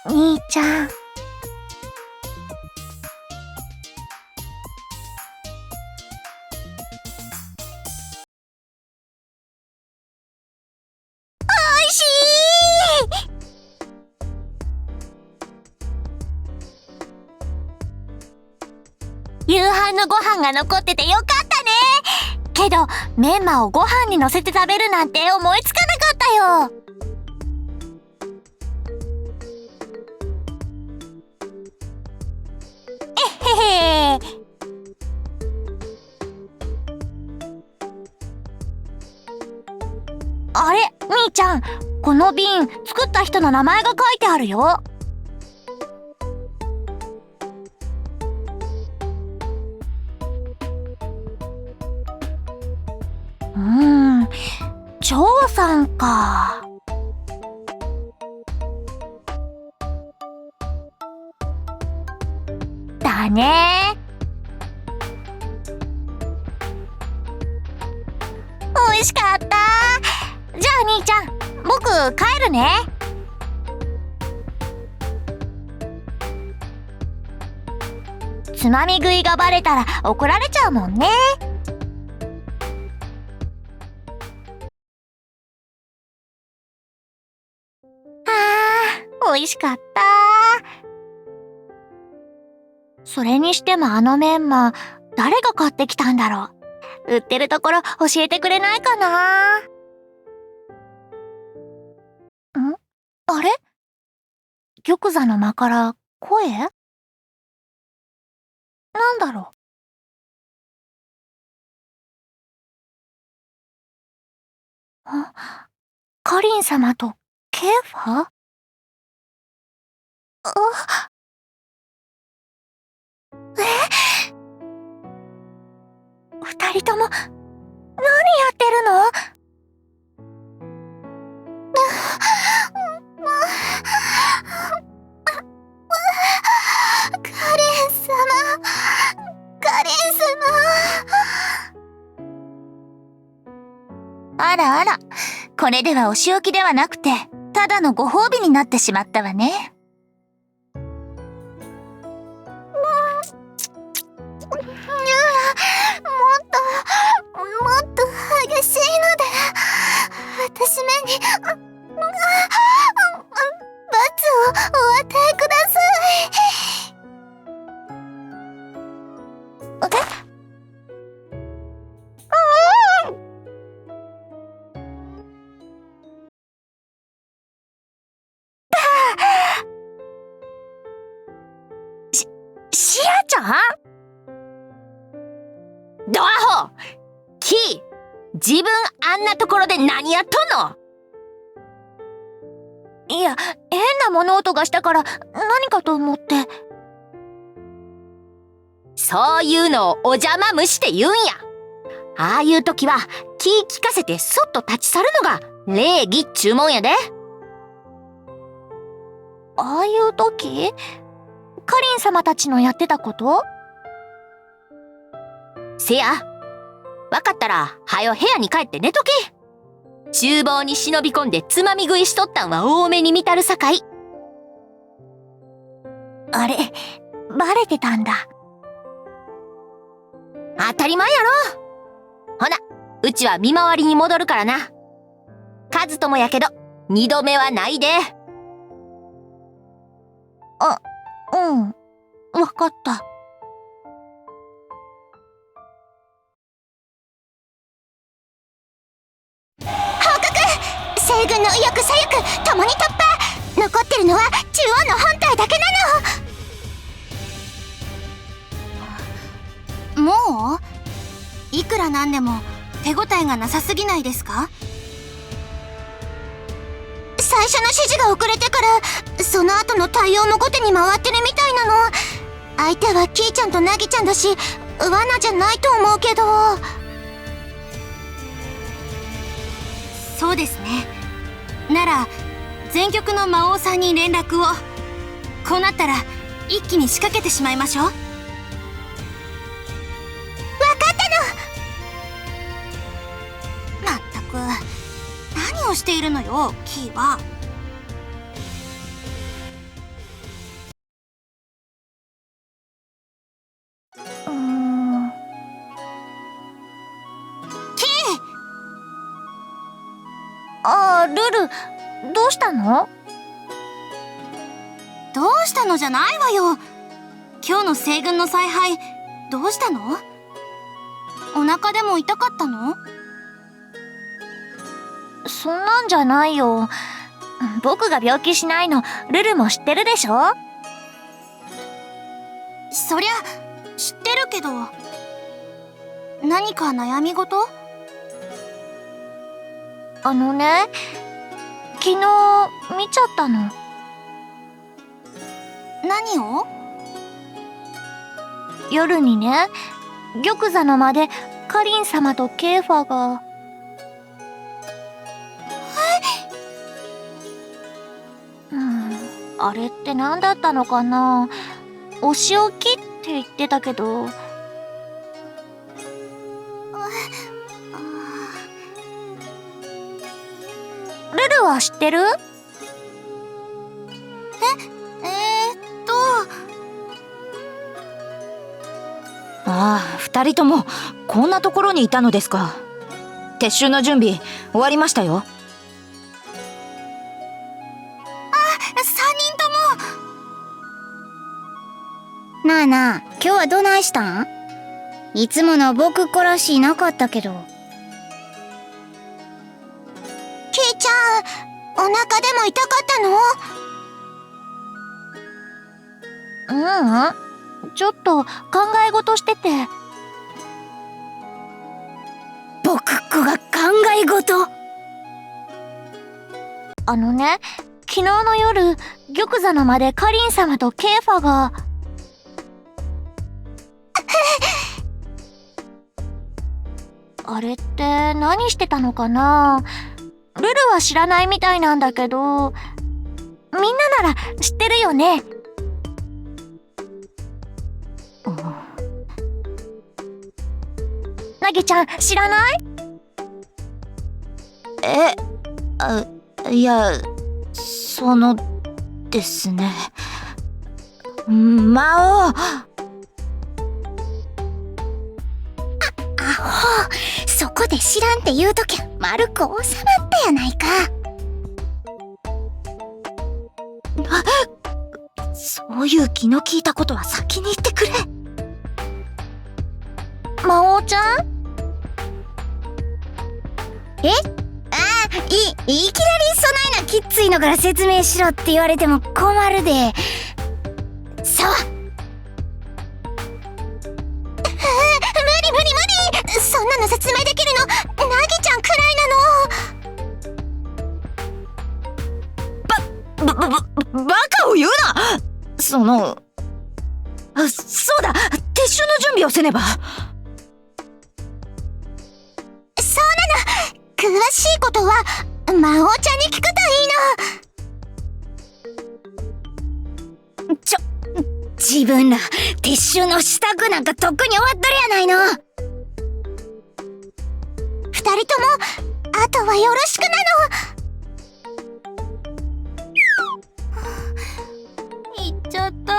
兄ちゃん。おいしい。夕飯のご飯が残っててよかったね。けどメンマをご飯に乗せて食べるなんて思いつかなかったよ。へへ。あれ、兄ちゃん、この瓶作った人の名前が書いてあるよ。張さんか。だね。美味しかった。じゃあ兄ちゃん、僕帰るね。つまみ食いがバレたら怒られちゃうもんね。美味しかった。それにしてもあのメンマ、誰が買ってきたんだろう。売ってるところ教えてくれないかな。あれ？玉座の間から声？なんだろう。カリン様とケーファー？二人とも何やってるの？カレン様、カレン様。あらあら、これではお仕置きではなくてただのご褒美になってしまったわね。もっと激しいので私めに罰をお与えください。シアちゃん？ドアホ！キー！自分あんなところで何やっとんの？いや、変な物音がしたから何かと思って。そういうのをお邪魔虫って言うんや。ああいう時は気利かせてそっと立ち去るのが礼儀っちゅうもんやで。ああいう時？カリン様たちのやってたこと？せや、わかったらはよ部屋に帰って寝とけ。厨房に忍び込んでつまみ食いしとったんは多めに見たるさかい。あれ、バレてたんだ。当たり前やろ。ほな、うちは見回りに戻るからな。カズともやけど二度目はないで。わかった。西軍の右翼左翼ともに突破。残ってるのは中央の本体だけなの。もう？いくらなんでも手応えがなさすぎないですか？最初の指示が遅れてからその後の対応も後手に回ってるみたいなの。相手はキーちゃんとナギちゃんだし罠じゃないと思うけど。そうですね。なら全局の魔王さんに連絡を。こうなったら一気に仕掛けてしまいましょう。わかったの。まったく何をしているのよキーは。ルル、どうしたの？どうしたのじゃないわよ。今日の西軍の采配、どうしたの？お腹でも痛かったの？そんなんじゃないよ。僕が病気しないの、ルルも知ってるでしょ？そりゃ、知ってるけど。何か悩み事？昨日見ちゃったの。何を？夜にね、玉座の間でカリン様とケーファが。あれって何だったのかな？お仕置きって言ってたけど。ルルは知ってる？ああ、二人ともこんなところにいたのですか。撤収の準備終わりましたよ。3人とも。なあなあ、今日はどないしたん？いつもの僕っ子らしいなかったけど。キイちゃん、お腹でも痛かったの？ちょっと考え事してて。僕っ子が考え事？昨日の夜、玉座の間でカリン様とケーファが。あれって何してたのかな？ルルは知らないみたいなんだけど、みんななら知ってるよね？ナギちゃん知らない？いや、ですね。魔王。アホ、そこで知らんって言うときゃ丸く収まったやないか。そういう気の利いたことは先に言ってくれ。魔王ちゃん？いきなりそないなきっついのから説明しろって言われても困るで。さあ。無理そんなの説明できるのナギちゃんくらいなの。バカを言うな。そうだ、撤収の準備をせねば。そうなの。詳しいことは魔王ちゃんに聞くといいの。自分ら撤収の支度なんかとっくに終わっとるやないの。2人ともあとはよろしくなの。言っちゃった。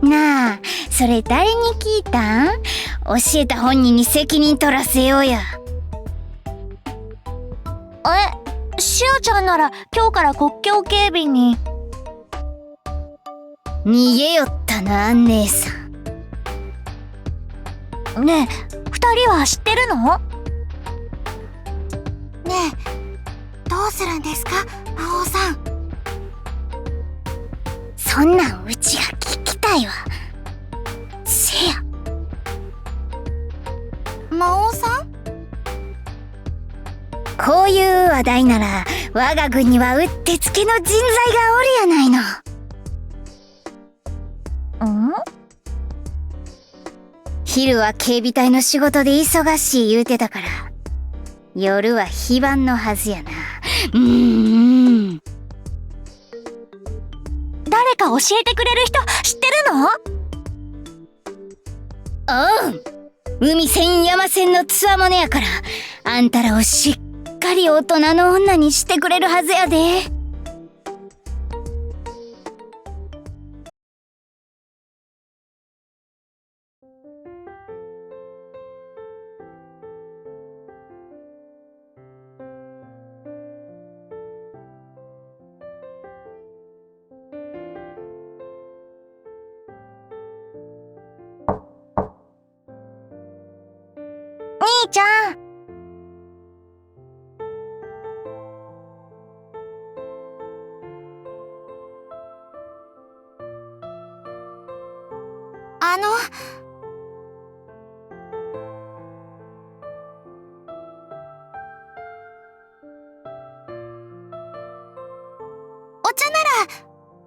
なあ、それ誰に聞いたん？教えた本人に責任取らせようや。シアちゃんなら今日から国境警備に。逃げよったな、姉さん。ねえ、二人は知ってるの？ねえ、どうするんですか、魔王さん。そんなんうちが聞きたいわ。せや。魔王さん？こういう話題なら我が軍にはうってつけの人材がおるやないの。昼は警備隊の仕事で忙しい言うてたから夜は非番のはずやな。誰か教えてくれる人知ってるの？海線山線のつわものやからあんたらをしっかり大人の女にしてくれるはずやで。兄ちゃん。お茶なら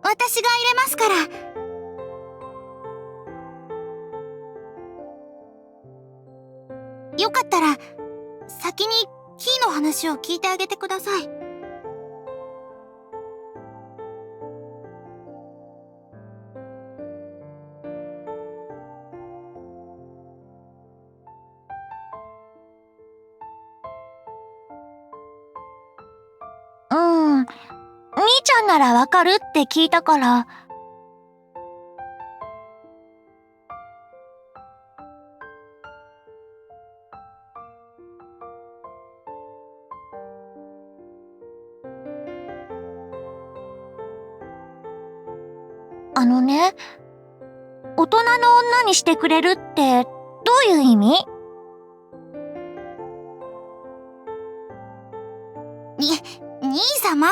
私が入れますから。よかったら先にキーの話を聞いてあげてください。兄ちゃんならわかるって聞いたから。大人の女にしてくれるってどういう意味？兄様。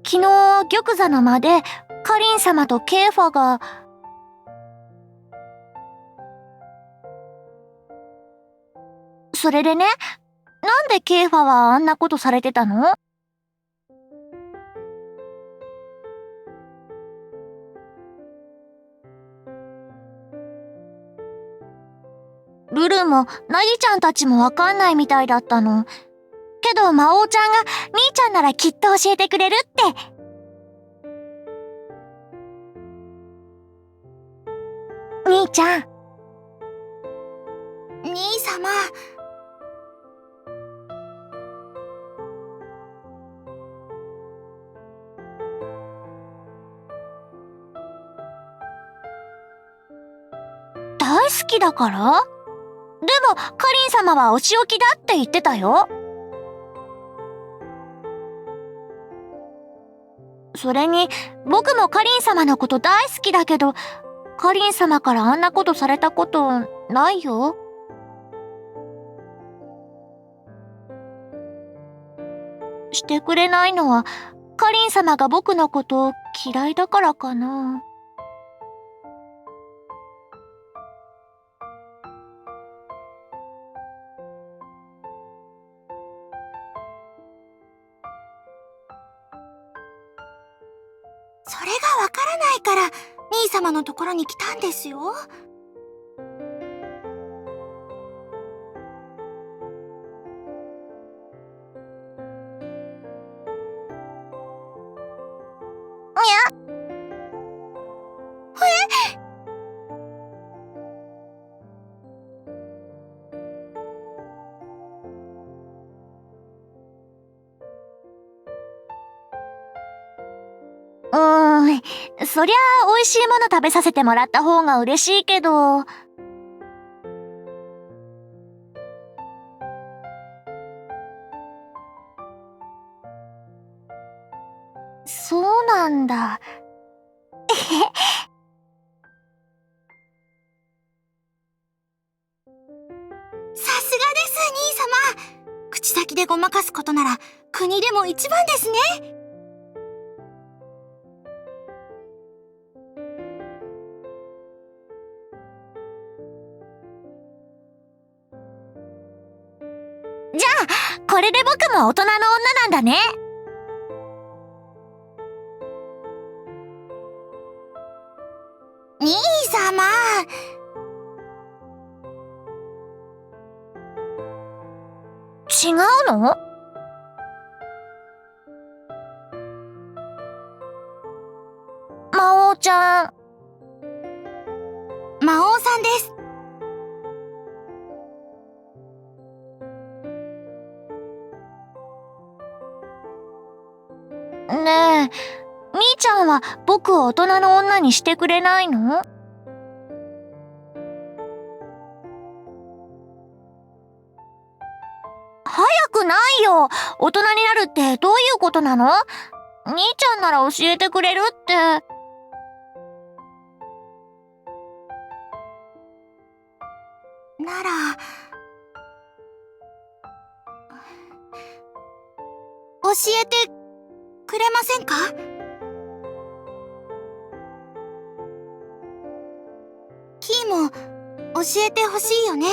昨日玉座の間でカリン様とケーファが。それでね、なんでケーファはあんなことされてたの？ルルもナギちゃんたちもわかんないみたいだったの。けど魔王ちゃんが兄ちゃんならきっと教えてくれるって。兄ちゃん。兄様。大好きだから？でもカリン様はお仕置きだって言ってたよ。それに僕もカリン様のこと大好きだけど、カリン様からあんなことされたことないよ。してくれないのはカリン様が僕のこと嫌いだからかな。それがわからないから兄様のところに来たんですよ。そりゃあ美味しいもの食べさせてもらった方が嬉しいけど。そうなんだ。さすがです兄様。口先でごまかすことなら国でも一番ですね。じゃあこれで僕も大人の女なんだね。兄様。違うの？魔王ちゃん。魔王さんです。ねえ、兄ちゃんは僕を大人の女にしてくれないの？くないよ。大人になるってどういうことなの？兄ちゃんなら教えてくれるって。なら、教えてくれませんか？キーも教えてほしいよね。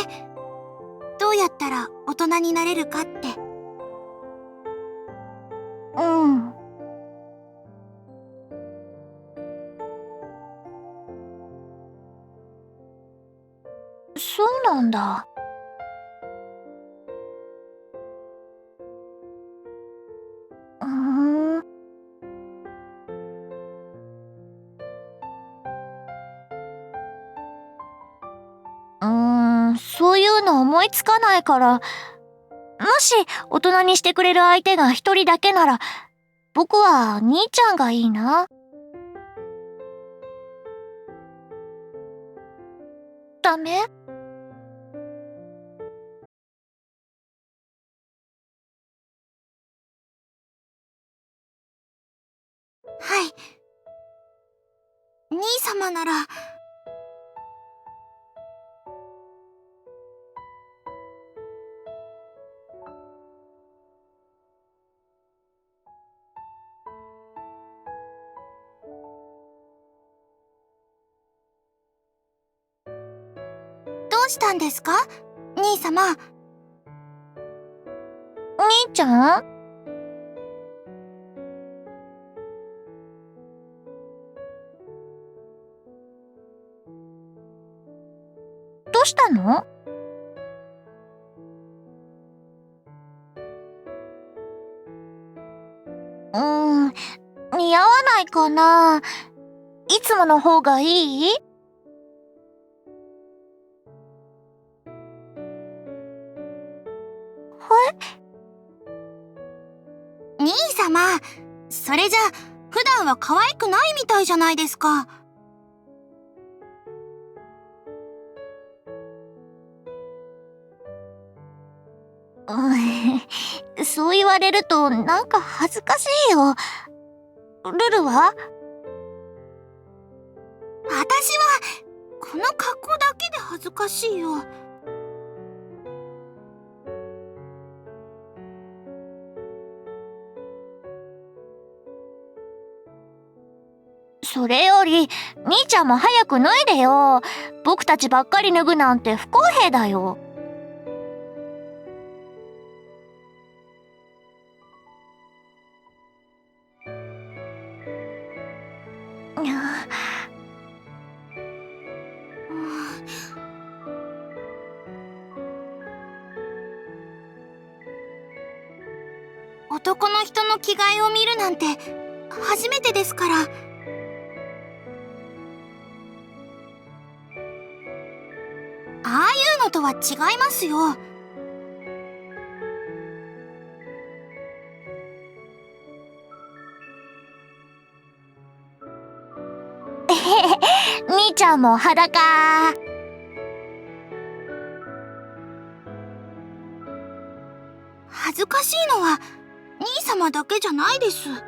どうやったら大人になれるかって。うん。そうなんだ。うーん。そういうの思いつかないから、もし大人にしてくれる相手が一人だけなら、僕は兄ちゃんがいいな。ダメ？はい。兄様なら、どうしたんですか？兄様。兄ちゃん？どうしたの？似合わないかな？いつもの方がいい？兄様、それじゃ普段は可愛くないみたいじゃないですか。そう言われるとなんか恥ずかしいよ。ルルは？私はこの格好だけで恥ずかしいよ。それより兄ちゃんも早く脱いでよ。僕たちばっかり脱ぐなんて不公平だよ。男の人の着替えを見るなんて初めてですから。ああいうのとは違いますよ。兄ちゃんも裸。恥ずかしいのは兄様だけじゃないです。で、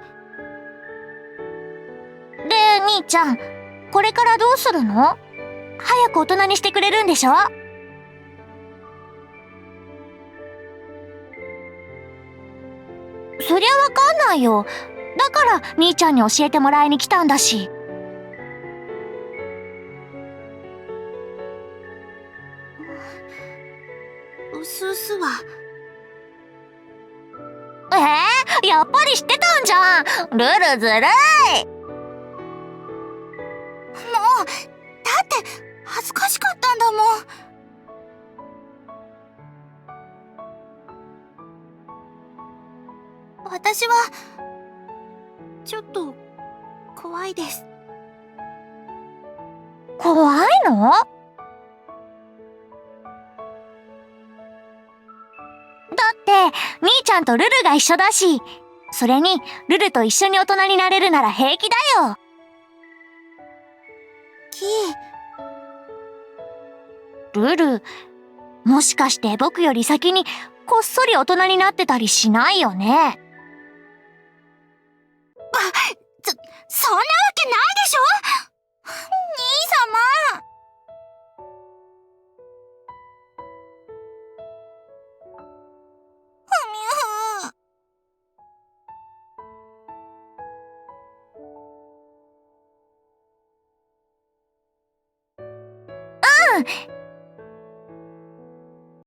兄ちゃん、これからどうするの？早く大人にしてくれるんでしょ？そりゃわかんないよ。だから兄ちゃんに教えてもらいに来たんだし。うすうすは。やっぱり知ってたんじゃん。ルルずるい。もう、だって恥ずかしかったんだもん。私はちょっと怖いです。怖いの？だって兄ちゃんとルルが一緒だし、それにルルと一緒に大人になれるなら平気だよ。キー。ルル、もしかして僕より先にこっそり大人になってたりしないよね。そんなわけないでしょ兄様。ふみふ。